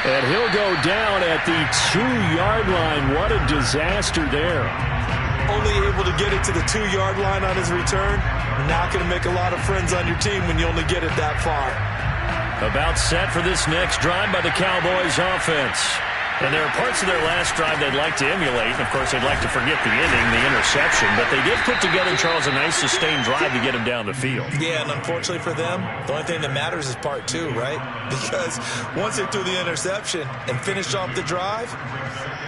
And he'll go down at the 2-yard line. What a disaster there. Only able to get it to the 2-yard line on his return. Not going to make a lot of friends on your team when you only get it that far. About set for this next drive by the Cowboys offense. And there are parts of their last drive they'd like to emulate. Of course, they'd like to forget the ending, the interception. But they did put together, Charles, a nice sustained drive to get him down the field. Yeah, and unfortunately for them, the only thing that matters is part 2, right? Because once they threw the interception and finished off the drive,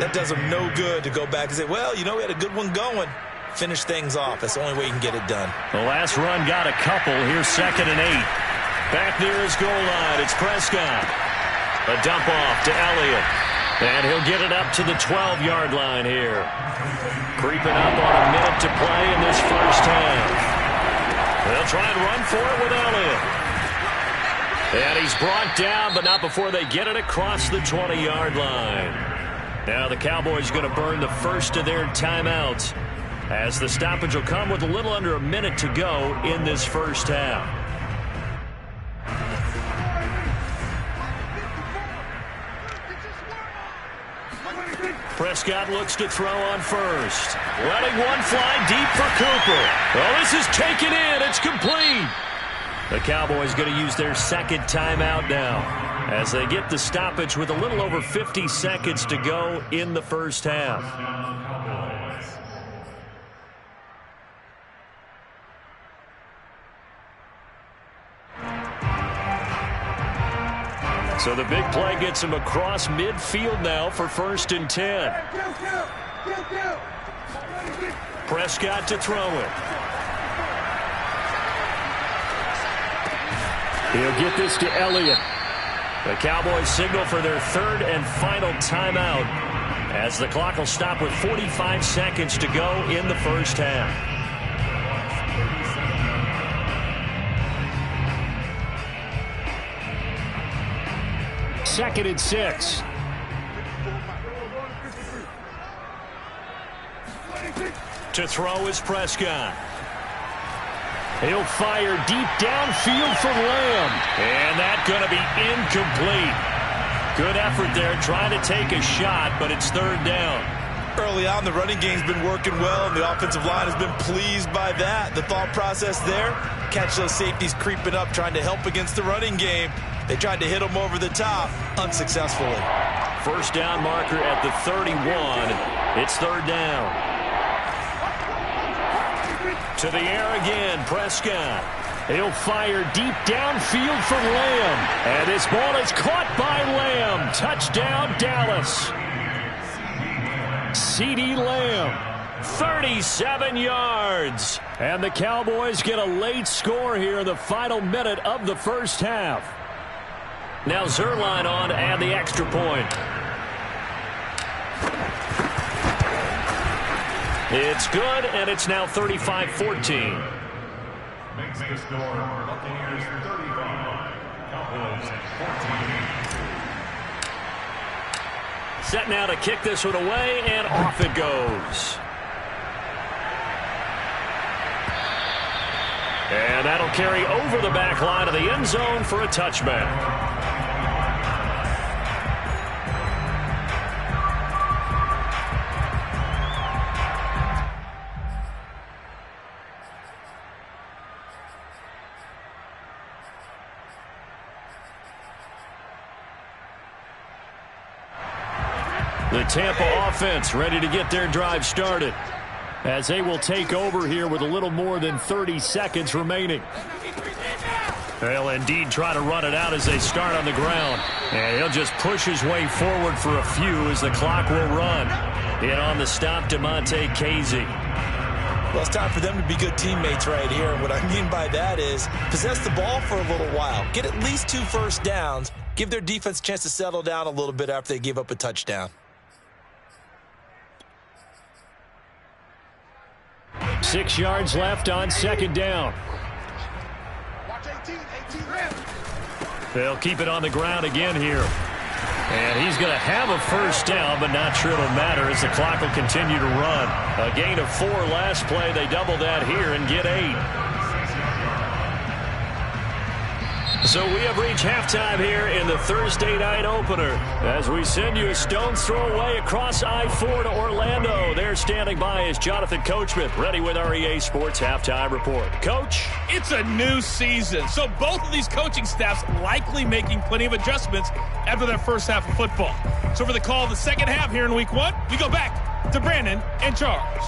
that does them no good to go back and say, well, you know, we had a good one going. Finish things off. That's the only way you can get it done. The last run got a couple. Here's 2nd and 8. Back near his goal line, it's Prescott. A dump off to Elliott. And he'll get it up to the 12-yard line here. Creeping up on a minute to play in this first half. They'll try and run for it with Elliott. And he's brought down, but not before they get it across the 20-yard line. Now the Cowboys going to burn the first of their timeouts, as the stoppage will come with a little under a minute to go in this first half. Prescott looks to throw on first. Letting one fly deep for Cooper. Oh, this is taken in. It's complete. The Cowboys going to use their 2nd timeout now, as they get the stoppage with a little over 50 seconds to go in the first half. So the big play gets him across midfield now for 1st and 10. Prescott to throw it. He'll get this to Elliott. The Cowboys signal for their 3rd and final timeout, as the clock will stop with 45 seconds to go in the first half. 2nd and 6. To throw is Prescott. He'll fire deep downfield for Lamb. And that's going to be incomplete. Good effort there trying to take a shot, but it's 3rd down. Early on, the running game's been working well, and the offensive line has been pleased by that. The thought process there, catch those safeties creeping up, trying to help against the running game. They tried to hit him over the top, unsuccessfully. First down marker at the 31. It's 3rd down. To the air again, Prescott. He'll fire deep downfield for Lamb. And this ball is caught by Lamb. Touchdown, Dallas. CeeDee Lamb, 37 yards. And the Cowboys get a late score here in the final minute of the first half. Now Zerline on to add the extra point. It's good, and it's now 35-14. Makes the score Buccaneers 35, Cowboys 14. Set now to kick this one away, and off it goes. And that'll carry over the back line of the end zone for a touchback. The Tampa offense ready to get their drive started, as they will take over here with a little more than 30 seconds remaining. They'll indeed try to run it out as they start on the ground. And he'll just push his way forward for a few as the clock will run. In on the stop, DeMonte Casey. Well, it's time for them to be good teammates right here. And what I mean by that is possess the ball for a little while. Get at least 2 first downs. Give their defense a chance to settle down a little bit after they give up a touchdown. 6 yards left on second down. They'll keep it on the ground again here. And he's going to have a first down, but not sure it'll matter as the clock will continue to run. A gain of 4 last play. They double that here and get 8. So we have reached halftime here in the Thursday night opener as we send you a stone's throw away across I-4 to Orlando. There standing by is Jonathan Coachman, ready with our EA Sports Halftime Report. Coach? It's a new season, so both of these coaching staffs likely making plenty of adjustments after their first half of football. So for the call of the second half here in Week 1, we go back to Brandon and Charles.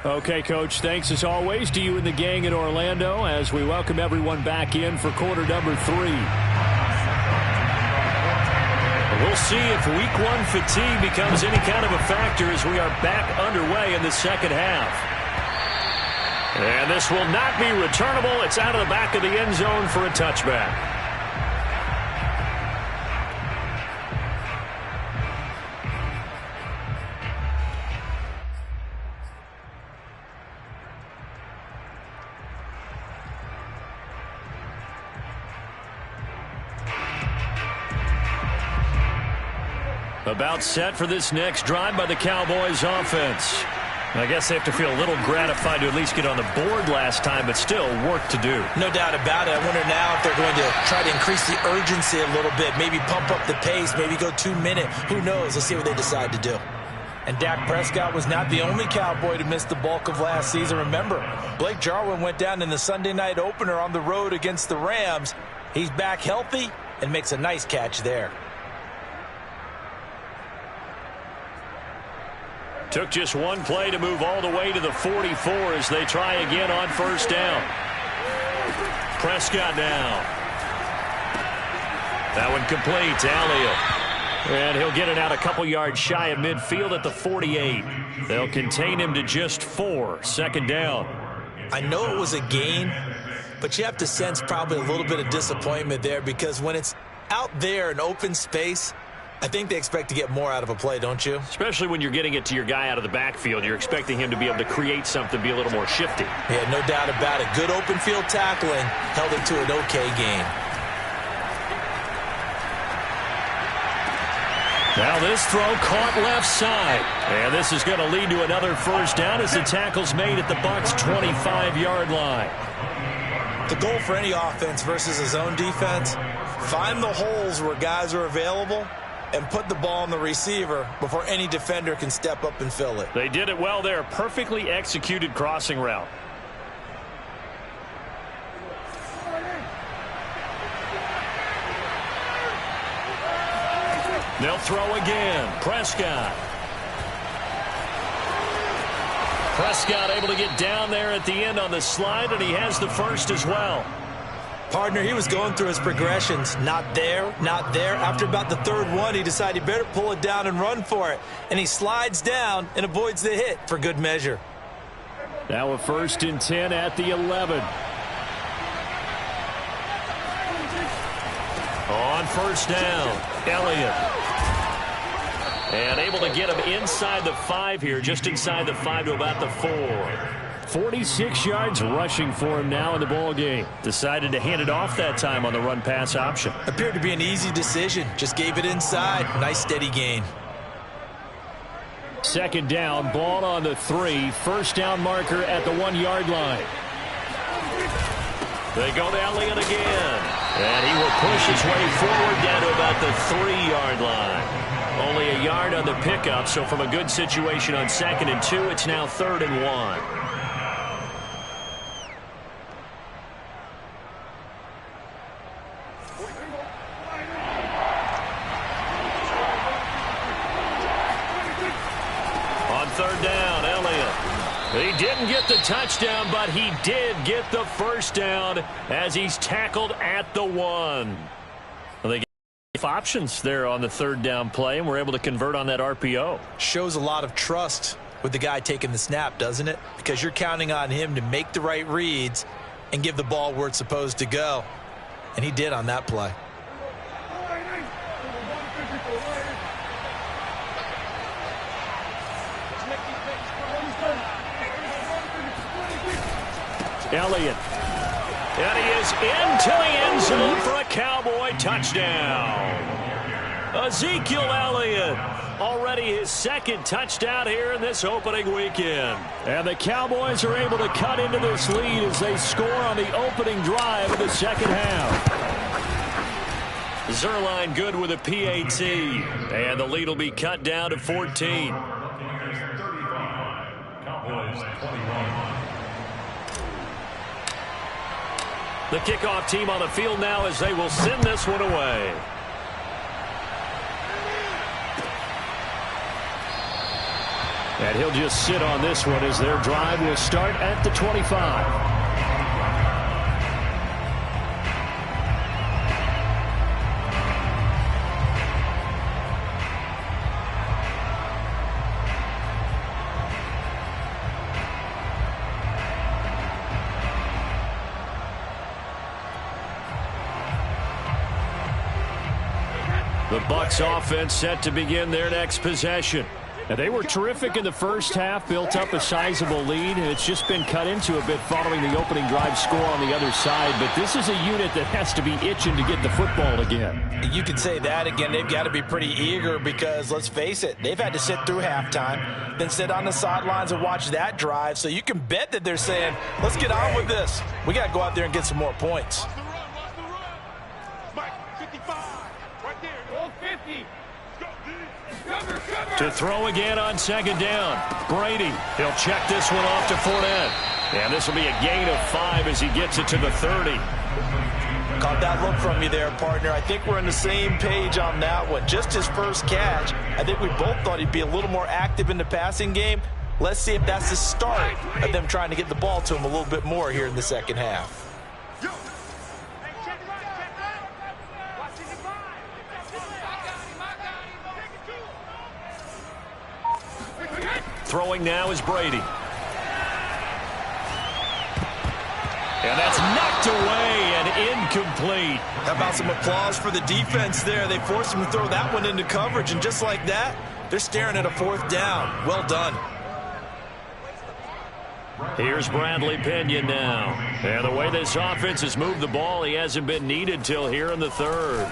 Okay, Coach, thanks as always to you and the gang in Orlando as we welcome everyone back in for quarter number 3. We'll see if Week 1 fatigue becomes any kind of a factor as we are back underway in the second half. And this will not be returnable. It's out of the back of the end zone for a touchback. About set for this next drive by the Cowboys offense. I guess they have to feel a little gratified to at least get on the board last time, but still work to do. No doubt about it. I wonder now if they're going to try to increase the urgency a little bit, maybe pump up the pace, maybe go 2 minute. Who knows? Let's see what they decide to do. And Dak Prescott was not the only Cowboy to miss the bulk of last season. Remember, Blake Jarwin went down in the Sunday night opener on the road against the Rams. He's back healthy and makes a nice catch there. Took just one play to move all the way to the 44 as they try again on first down. Prescott now. That one complete to Elliott. And he'll get it out a couple yards shy of midfield at the 48. They'll contain him to just 4. Second down. I know it was a gain, but you have to sense probably a little bit of disappointment there because when it's out there in open space, I think they expect to get more out of a play, don't you? Especially when you're getting it to your guy out of the backfield. You're expecting him to be able to create something, be a little more shifty. Yeah, no doubt about it. Good open field tackling held it to an okay gain. Now this throw caught left side. And this is going to lead to another first down as the tackle's made at the Bucs' 25-yard line. The goal for any offense versus a zone defense, find the holes where guys are available and put the ball on the receiver before any defender can step up and fill it. They did it well there. Perfectly executed crossing route. They'll throw again. Prescott. Prescott able to get down there at the end on the slide, and he has the first as well. Partner, he was going through his progressions. Not there, not there. After about the third one, he decided he better pull it down and run for it. And he slides down and avoids the hit for good measure. Now a 1st and 10 at the 11. On first down, Elliott. And able to get him inside the 5 here, just inside the 5 to about the 4. 46 yards rushing for him now in the ball game. Decided to hand it off that time on the run-pass option. Appeared to be an easy decision. Just gave it inside. Nice steady gain. Second down, ball on the 3. First down marker at the 1-yard line. They go to Elliott again. And he will push his way forward down to about the 3-yard line. Only a yard on the pickup, so from a good situation on 2nd and 2, it's now 3rd and 1. Third down, Elliott. He didn't get the touchdown, but he did get the first down as he's tackled at the 1. Well, they get options there on the 3rd down play, and we're able to convert on that RPO. Shows a lot of trust with the guy taking the snap, doesn't it? Because you're counting on him to make the right reads and give the ball where it's supposed to go. And he did on that play. Elliott. And he is into the end zone for a Cowboy touchdown. Ezekiel Elliott, already his second touchdown here in this opening weekend. And the Cowboys are able to cut into this lead as they score on the opening drive of the second half. Zerline good with a PAT, and the lead will be cut down to 14. The kickoff team on the field now as they will send this one away. And he'll just sit on this one as their drive will start at the 25. The Bucs offense set to begin their next possession. Now, they were terrific in the first half, built up a sizable lead, and it's just been cut into a bit following the opening drive score on the other side. But this is a unit that has to be itching to get the football again. You can say that again. They've got to be pretty eager because, let's face it, they've had to sit through halftime, then sit on the sidelines and watch that drive. So you can bet that they're saying, let's get on with this. We got to go out there and get some more points. To throw again on second down. Brady, he'll check this one off to Fournette. And this will be a gain of 5 as he gets it to the 30. Caught that look from you there, partner. I think we're on the same page on that one. Just his first catch. I think we both thought he'd be a little more active in the passing game. Let's see if that's the start of them trying to get the ball to him a little bit more here in the second half. Throwing now is Brady. And that's knocked away and incomplete. How about some applause for the defense there? They forced him to throw that one into coverage, and just like that, they're staring at a fourth down. Well done. Here's Bradley Pinion now. And the way this offense has moved the ball, he hasn't been needed till here in the third.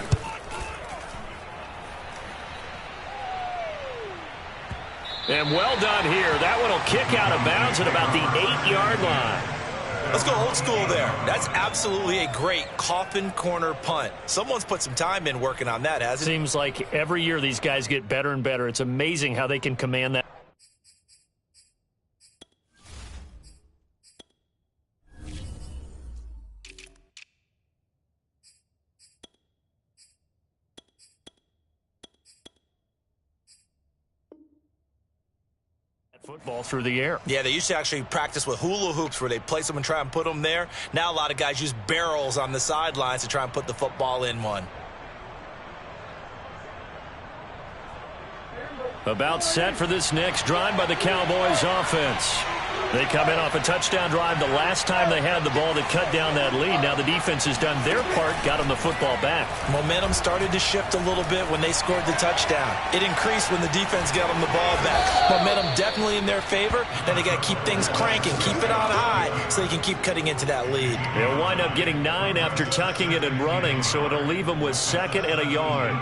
And well done here. That one will kick out of bounds at about the 8-yard line. Let's go old school there. That's absolutely a great coffin corner punt. Someone's put some time in working on that, hasn't it? Seems like every year these guys get better and better. It's amazing how they can command that. Football through the air. Yeah, they used to actually practice with hula hoops where they place them and try and put them there. Now a lot of guys use barrels on the sidelines to try and put the football in one. About set for this next drive by the Cowboys offense. They come in off a touchdown drive the last time they had the ball to cut down that lead. Now the defense has done their part, got them the football back. Momentum started to shift a little bit when they scored the touchdown. It increased when the defense got them the ball back. Momentum definitely in their favor. Now they got to keep things cranking, keep it on high so they can keep cutting into that lead. They'll wind up getting 9 after tucking it and running, so it'll leave them with 2nd and a yard.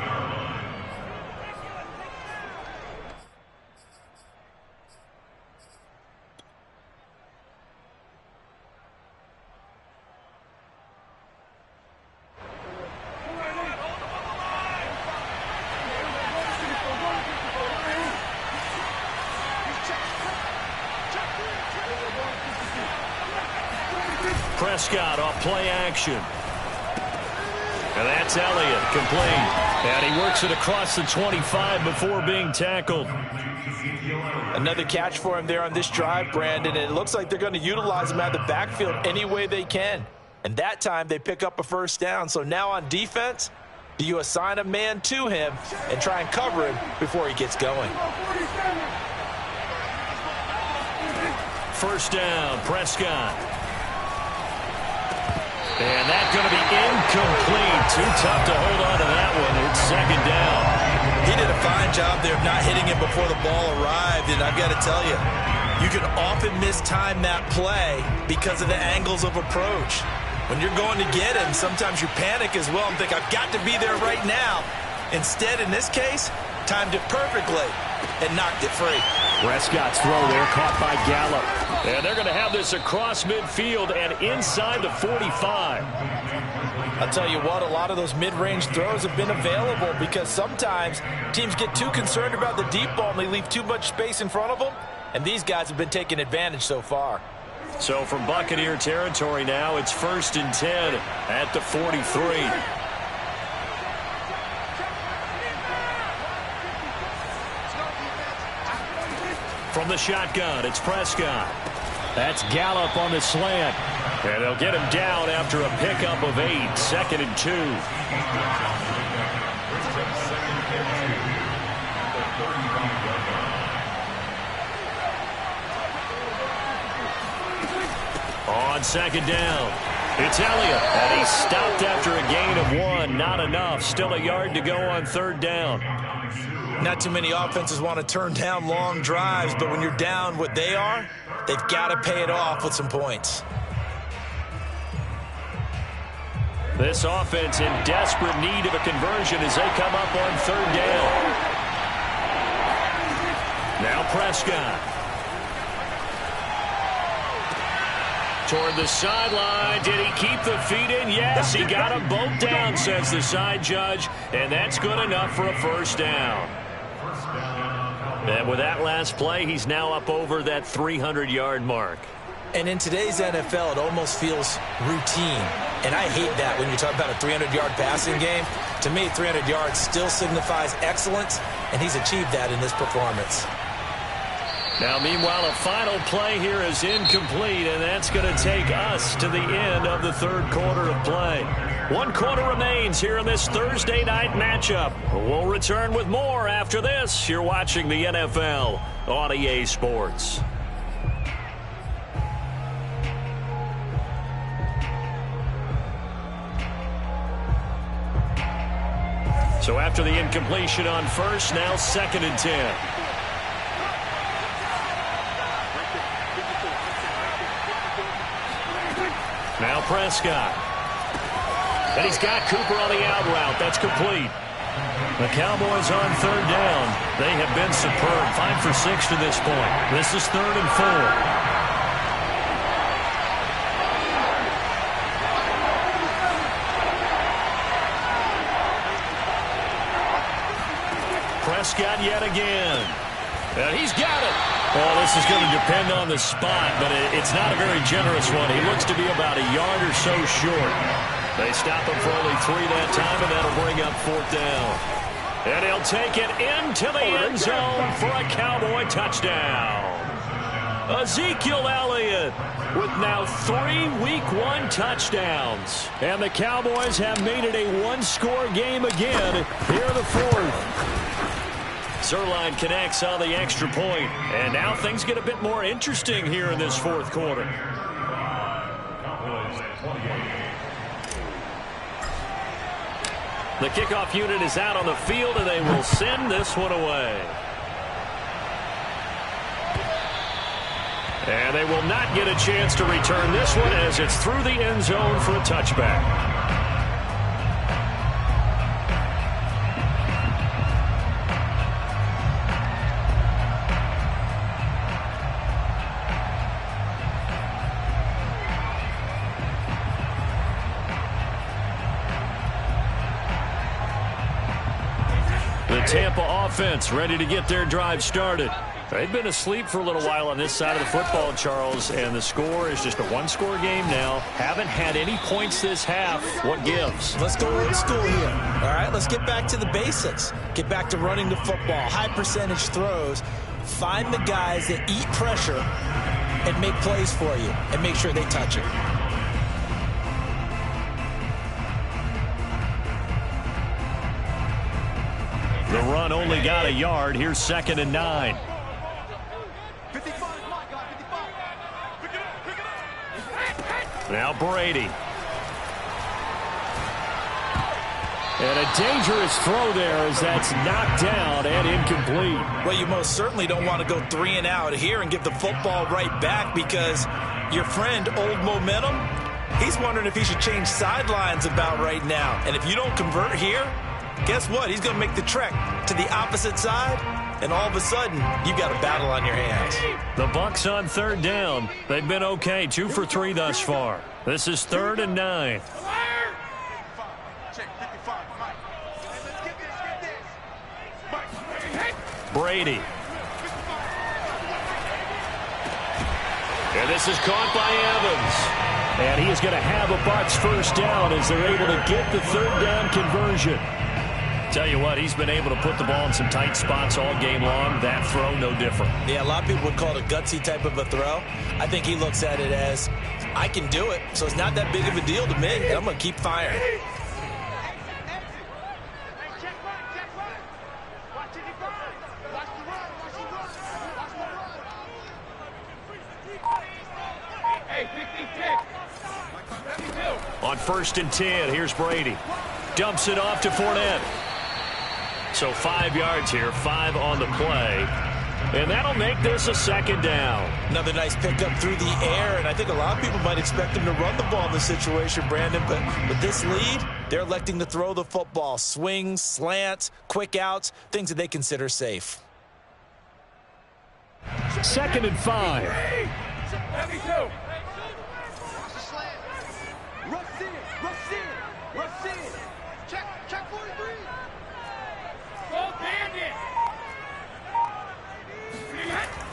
Prescott off play action. And that's Elliott, complete. And he works it across the 25 before being tackled. Another catch for him there on this drive, Brandon. And it looks like they're going to utilize him out of the backfield any way they can. And that time they pick up a first down. So now on defense, do you assign a man to him and try and cover him before he gets going? First down, Prescott. And that's going to be incomplete. Too tough to hold on to that one. It's 2nd down. He did a fine job there of not hitting it before the ball arrived. And I've got to tell you, you can often mistime that play because of the angles of approach. When you're going to get him, sometimes you panic as well and think, I've got to be there right now. Instead, in this case, timed it perfectly and knocked it free. Prescott's throw there caught by Gallup. And they're going to have this across midfield and inside the 45. I'll tell you what, a lot of those mid-range throws have been available because sometimes teams get too concerned about the deep ball and they leave too much space in front of them. And these guys have been taking advantage so far. So from Buccaneer territory now, it's 1st and 10 at the 43. From the shotgun, it's Prescott. That's Gallup on the slant. And they'll get him down after a pickup of 8. 2nd and 2. On 2nd down, it's Elliott. And he's stopped after a gain of 1. Not enough. Still a yard to go on 3rd down. Not too many offenses want to turn down long drives, but when you're down what they are, they've got to pay it off with some points. This offense in desperate need of a conversion as they come up on 3rd down. Now Prescott. Toward the sideline. Did he keep the feet in? Yes, he got them both down, says the side judge. And that's good enough for a 1st down. And with that last play, he's now up over that 300-yard mark. And in today's NFL, it almost feels routine. And I hate that when you talk about a 300-yard passing game. To me, 300 yards still signifies excellence, and he's achieved that in this performance. Now, meanwhile, a final play here is incomplete, and that's going to take us to the end of the 3rd quarter of play. 1 quarter remains here in this Thursday night matchup. We'll return with more after this. You're watching the NFL on EA Sports. So after the incompletion on 1st, now 2nd and 10. Now Prescott. And he's got Cooper on the out route. That's complete. The Cowboys on 3rd down. They have been superb. 5 for 6 to this point. This is 3rd and 4. Prescott yet again. And he's got it. Well, this is going to depend on the spot, but it's not a very generous one. He looks to be about a yard or so short. They stop him for only 3 that time, and that'll bring up 4th down. And he'll take it into the end zone for a Cowboy touchdown. Ezekiel Elliott with now 3 Week 1 touchdowns. And the Cowboys have made it a 1-score game again here in the 4th. Zerline connects on the extra point. And now things get a bit more interesting here in this 4th quarter. The kickoff unit is out on the field, and they will send this one away. And they will not get a chance to return this one as it's through the end zone for a touchback. Tampa offense ready to get their drive started. They've been asleep for a little while on this side of the football, Charles, and the score is just a 1-score game now. Haven't had any points this half. What gives? Let's go old school here. All right, let's get back to the basics. Get back to running the football, high percentage throws. Find the guys that eat pressure and make plays for you and make sure they touch it. The run only got a yard. Here's 2nd and 9. Now Brady. And a dangerous throw there as that's knocked down and incomplete. Well, you most certainly don't want to go 3 and out here and give the football right back because your friend, Old Momentum, he's wondering if he should change sidelines about right now. And if you don't convert here, guess what? He's going to make the trek to the opposite side, and all of a sudden, you've got a battle on your hands. The Bucs on third down. They've been okay, 2 for 3 thus far. This is 3rd and 9. Brady. And this is caught by Evans. And he is going to have a Bucs first down as they're able to get the 3rd down conversion. Tell you what, he's been able to put the ball in some tight spots all game long. That throw, no different. Yeah, a lot of people would call it a gutsy type of a throw. I think he looks at it as, I can do it, so it's not that big of a deal to me. I'm going to keep firing. On 1st and 10, here's Brady. Dumps it off to Fournette. So 5 yards here, 5 on the play. And that'll make this a 2nd down. Another nice pickup through the air, and I think a lot of people might expect him to run the ball in this situation, Brandon, but with this lead, they're electing to throw the football. Swings, slants, quick outs, things that they consider safe. 2nd and 5.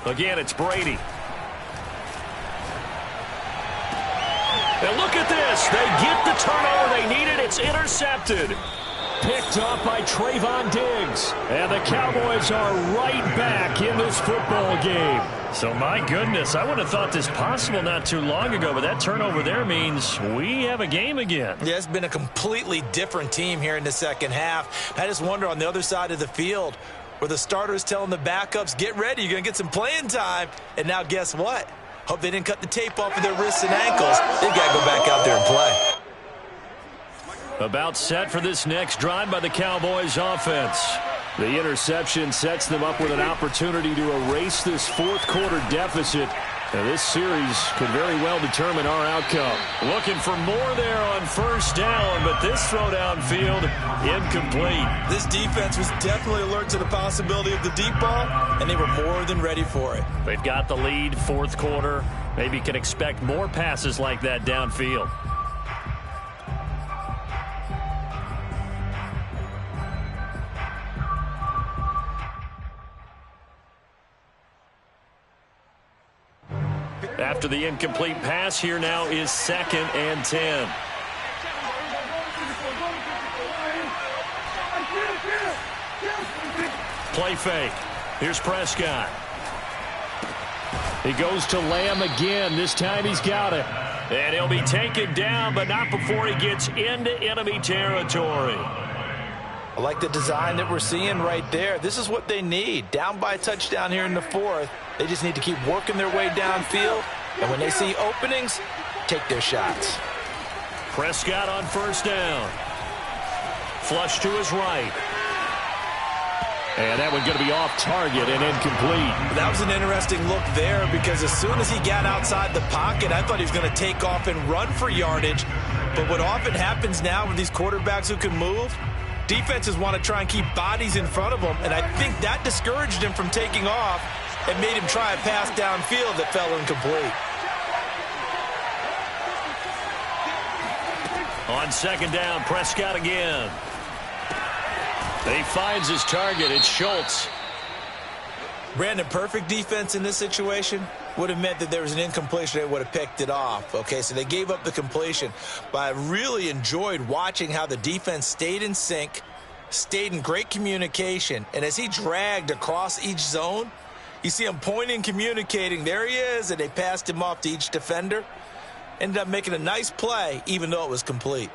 Again, it's Brady. And look at this. They get the turnover they needed. It's intercepted. Picked off by Trayvon Diggs. And the Cowboys are right back in this football game. So, my goodness, I would have thought this possible not too long ago, but that turnover there means we have a game again. Yeah, it's been a completely different team here in the second half. I just wonder on the other side of the field, where the starters telling the backups, get ready, you're going to get some playing time. And now guess what? Hope they didn't cut the tape off of their wrists and ankles. They've got to go back out there and play. About set for this next drive by the Cowboys offense. The interception sets them up with an opportunity to erase this 4th quarter deficit. Now, this series could very well determine our outcome. Looking for more there on 1st down, but this throw downfield incomplete. This defense was definitely alert to the possibility of the deep ball, and they were more than ready for it. They've got the lead, 4th quarter. Maybe can expect more passes like that downfield. After the incomplete pass, here now is 2nd and 10. Play fake. Here's Prescott. He goes to Lamb again. This time he's got it. And he'll be taken down, but not before he gets into enemy territory. I like the design that we're seeing right there. This is what they need. Down by a touchdown here in the 4th. They just need to keep working their way downfield. And when they see openings, take their shots. Prescott on 1st down. Flush to his right. And that one going to be off target and incomplete. That was an interesting look there because as soon as he got outside the pocket, I thought he was going to take off and run for yardage. But what often happens now with these quarterbacks who can move, defenses want to try and keep bodies in front of them, and I think that discouraged him from taking off and made him try a pass downfield that fell incomplete. On 2nd down, Prescott again. He finds his target. It's Schultz. Brandon, perfect defense in this situation would have meant that there was an incompletion. They would have picked it off. Okay, so they gave up the completion. But I really enjoyed watching how the defense stayed in sync, stayed in great communication. And as he dragged across each zone, you see him pointing, communicating. There he is, and they passed him off to each defender. Ended up making a nice play, even though it was complete.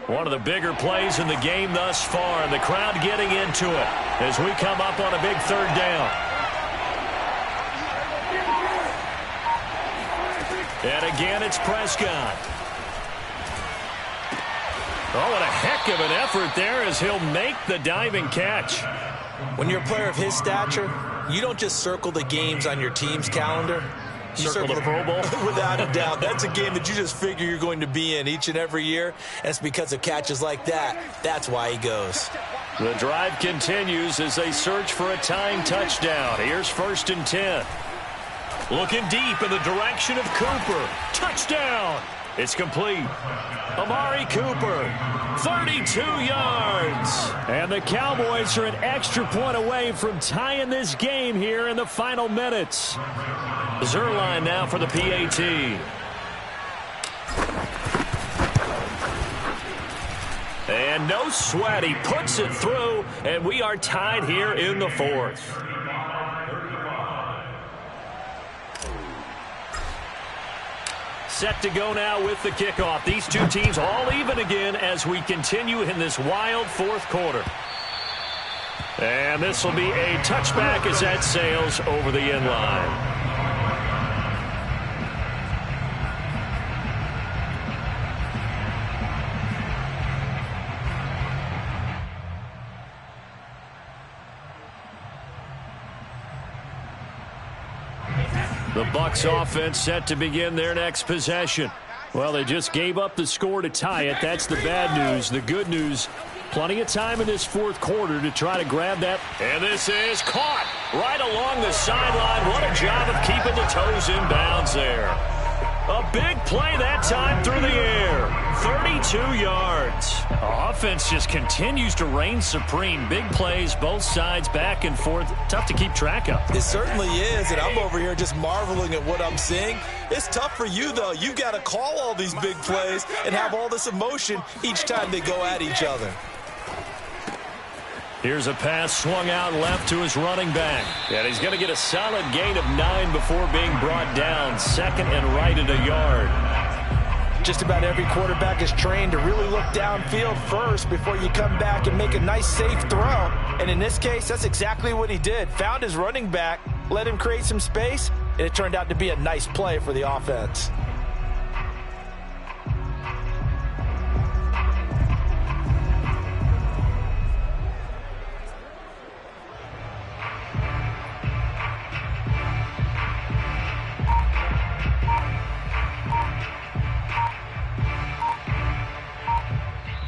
One of the bigger plays in the game thus far, and the crowd getting into it as we come up on a big 3rd down. And again, it's Prescott. Oh, what a heck of an effort there as he'll make the diving catch. When you're a player of his stature, You don't just circle the games on your team's calendar. You circle the Pro Bowl? Without a doubt. That's a game that you just figure you're going to be in each and every year. And it's because of catches like that. That's why he goes. The drive continues as they search for a tying touchdown. Here's 1st and 10. Looking deep in the direction of Cooper. Touchdown! It's complete. Amari Cooper, 32 yards. And the Cowboys are an extra point away from tying this game here in the final minutes. Zerline now for the PAT. And no sweat. He puts it through, and we are tied here in the 4th. Set to go now with the kickoff. These two teams all even again as we continue in this wild 4th quarter. And this will be a touchback as that sails over the end line. The Bucs offense set to begin their next possession. Well, they just gave up the score to tie it. That's the bad news. The good news, plenty of time in this 4th quarter to try to grab that. And this is caught right along the sideline. What a job of keeping the toes in bounds there. A big play that time through the air. 32 yards. Offense just continues to reign supreme. Big plays, both sides, back and forth. Tough to keep track of. It certainly is, and I'm over here just marveling at what I'm seeing. It's tough for you, though. You've got to call all these big plays and have all this emotion each time they go at each other. Here's a pass swung out left to his running back. And he's going to get a solid gain of 9 before being brought down. 2nd and right at a yard. Just about every quarterback is trained to really look downfield first before you come back and make a nice, safe throw. And in this case, that's exactly what he did. Found his running back, let him create some space, and it turned out to be a nice play for the offense.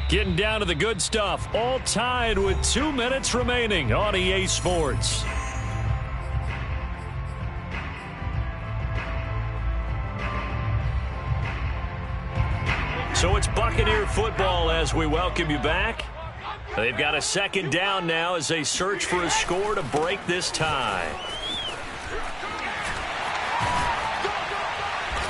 Getting down to the good stuff. All tied with 2 minutes remaining on EA Sports. So it's Buccaneer football as we welcome you back. They've got a 2nd down now as they search for a score to break this tie.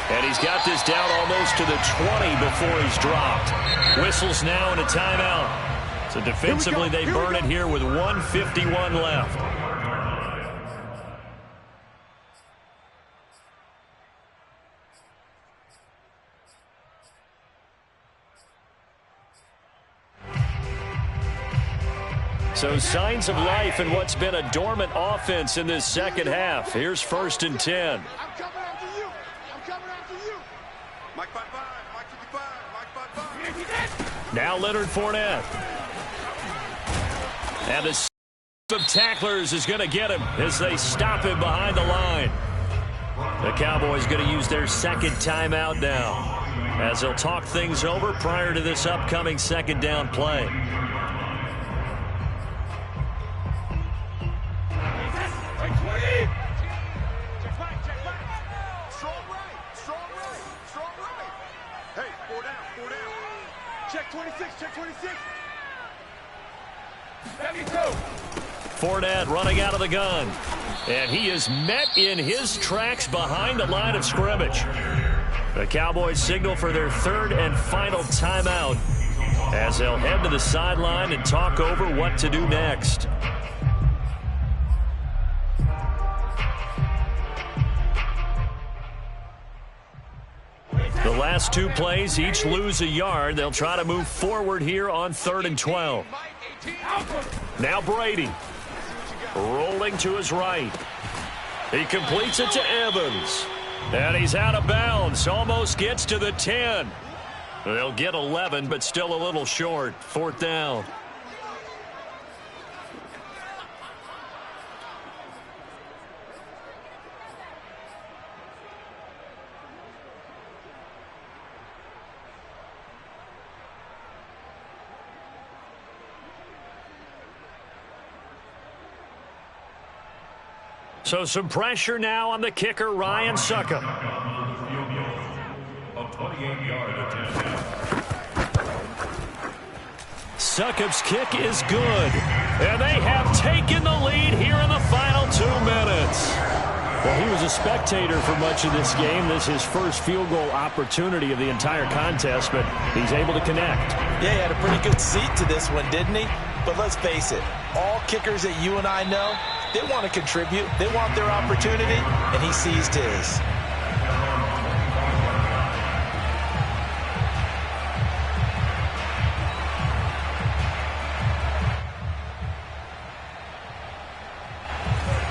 And he's got this down almost to the 20 before he's dropped. Whistles now and a timeout. So defensively they burn it here with 1:51 left. So signs of life in what's been a dormant offense in this 2nd half. Here's 1st and 10. Now Leonard Fournette. And the of tacklers is going to get him as they stop him behind the line. The Cowboys going to use their 2nd timeout now as they'll talk things over prior to this upcoming 2nd down play. Fournette running out of the gun. And he is met in his tracks behind the line of scrimmage. The Cowboys signal for their 3rd and final timeout as they'll head to the sideline and talk over what to do next. The last 2 plays each lose a yard. They'll try to move forward here on 3rd and 12. Now Brady. Rolling to his right. He completes it to Evans. And he's out of bounds. Almost gets to the 10. They'll get 11, but still a little short. 4th down. So some pressure now on the kicker, Ryan Suckup. A 28-yard attempt. Succup's kick is good. And they have taken the lead here in the final 2 minutes. Well, he was a spectator for much of this game. This is his first field goal opportunity of the entire contest, but he's able to connect. Yeah, he had a pretty good seat to this one, didn't he? But let's face it, all kickers that you and I know, they want to contribute. They want their opportunity, and he seized his.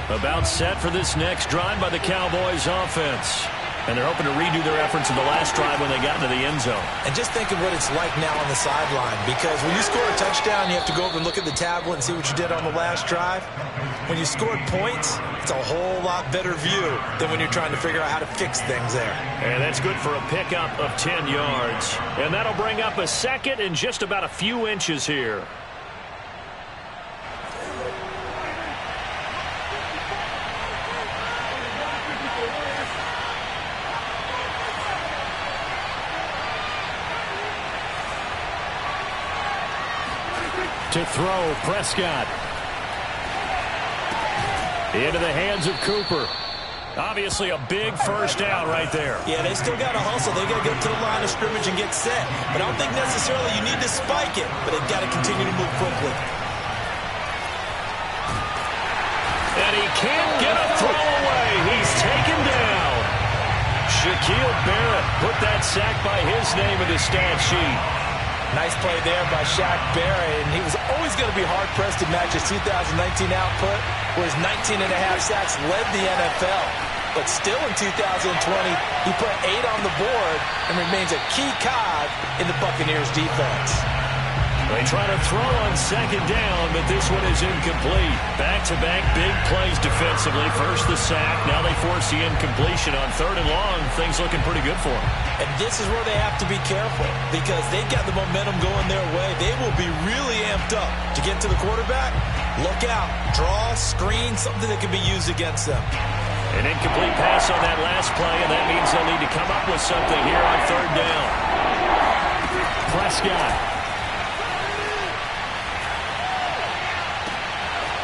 About set for this next drive by the Cowboys offense. And they're hoping to redo their efforts in the last drive when they got into the end zone. And just think of what it's like now on the sideline, because when you score a touchdown, you have to go over and look at the tablet and see what you did on the last drive. When you scored points, it's a whole lot better view than when you're trying to figure out how to fix things there. And that's good for a pickup of 10 yards. And that'll bring up a second and just about a few inches here. To throw, Prescott. Into the hands of Cooper. Obviously a big first down right there. Yeah, they still got to hustle. They got to get to the line of scrimmage and get set. But I don't think necessarily you need to spike it, but they've got to continue to move quickly. And he can't get a throw away. He's taken down. Shaquille Barrett put that sack by his name in the stat sheet. Nice play there by Shaq Barrett, and he was always going to be hard-pressed to match his 2019 output, where his 19.5 sacks led the NFL. But still in 2020, he put 8 on the board and remains a key cog in the Buccaneers defense. They try to throw on second down, but this one is incomplete. Back-to-back big plays defensively. First the sack, now they force the incompletion on third and long. Things looking pretty good for them. And this is where they have to be careful, because they've got the momentum going their way. They will be really amped up to get to the quarterback. Look out. Draw, screen, something that can be used against them. An incomplete pass on that last play, and that means they'll need to come up with something here on third down. Prescott.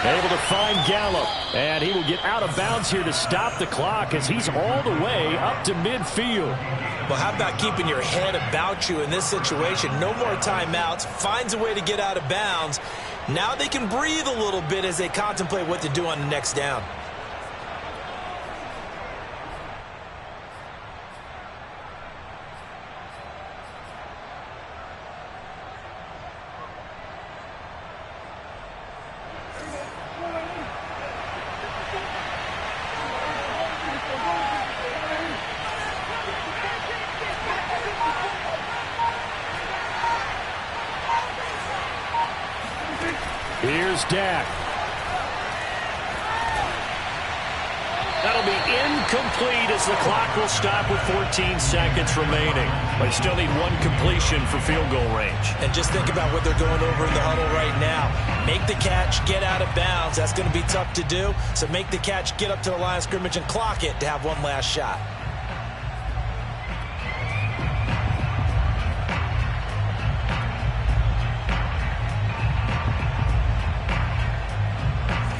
Able to find Gallup, and he will get out of bounds here to stop the clock as he's all the way up to midfield. Well, how about keeping your head about you in this situation? No more timeouts. Finds a way to get out of bounds. Now they can breathe a little bit as they contemplate what to do on the next down. Here's Dak. That'll be incomplete as the clock will stop with 14 seconds remaining. They still need one completion for field goal range. And just think about what they're going over in the huddle right now. Make the catch, get out of bounds. That's going to be tough to do. So make the catch, get up to the line of scrimmage, and clock it to have one last shot.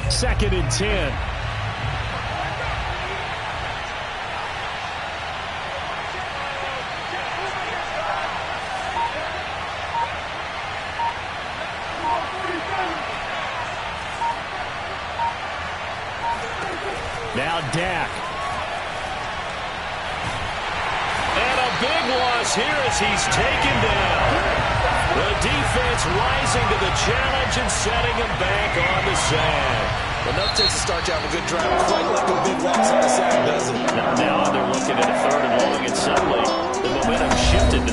Second and 10. Now Dak. And a big loss here as he's taken down. The defense rising to the challenge and setting him back on the sack. Enough takes to start you have a good drive. Quite like a big loss on the sack, does it? Now they're looking at a third and long, and suddenly the momentum shifted to